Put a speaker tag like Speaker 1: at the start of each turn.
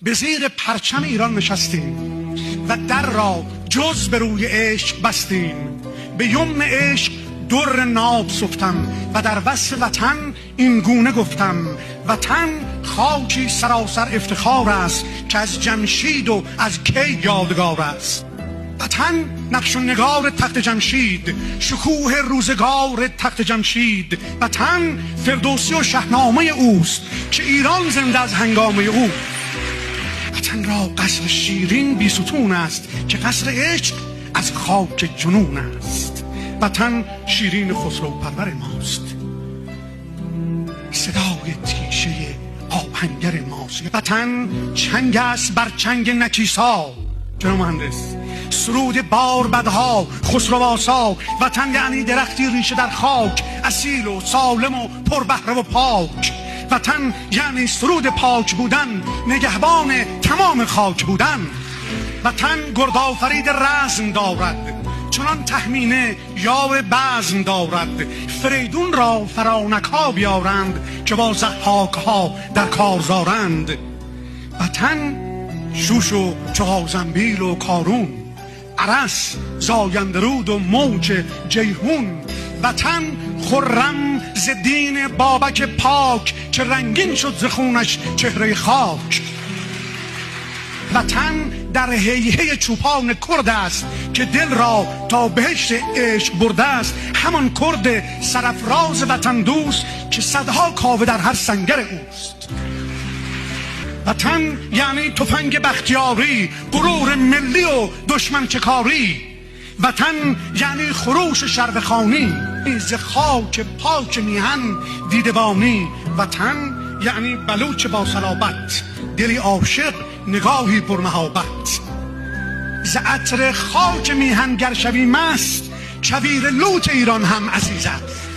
Speaker 1: به زیر پرچم ایران نشستیم و در را جز به روی عشق بستیم. به یمن عشق در ناب سفتم و در وصف وطن این گونه گفتم: وطن خاکی سراسر افتخار است که از جمشید و از کی یادگار است. وطن نقش و نگار تخت جمشید، شکوه روزگار تخت جمشید. وطن فردوسی و شاهنامه اوست که ایران زنده از هنگامه او. وطن را قصر شیرین بی ستون است که قصر عشق از خاک جنون است. وطن شیرین خسرو پرور ماست، صدای تیشه آهنگر ماست. وطن چنگ است بر چنگ نکیسا، جناب مهندس، سرود بار بدها خسرواسا. وطن یعنی درختی ریشه در خاک، اصیل و سالم و پربهره و پاک. وطن یعنی سرود پاک بودن، نگهبان تمام خاک بودن. وطن گردآفرید رزم دارد، چنان تهمینه یار بزم دارد. فریدون را فرانک ها بیارند که با ضحاک ها در کارزارند. وطن شوش و چهارزنبیل و کارون، عرس زایندرود و موج جیهون. وطن خرم ز دین بابک پاک که رنگین شد ز خونش چهره خاک. وطن در هیهه چوپان کرد است که دل را تا بهشت عشق برده است. همان کرد سرافراز وطن دوست که صدها کاوه در هر سنگر اوست. وطن یعنی تفنگ بختیاری، غرور ملی و دشمن چکاری. وطن یعنی خروش شربخانی، ز خاک پاک میهن دیدبانی. وطن یعنی بلوچ با صلابت، دلی عاشق نگاهی پرمحابت. ز عطر خاک میهن گر شوی مست، کویر لوت ایران هم عزیز است.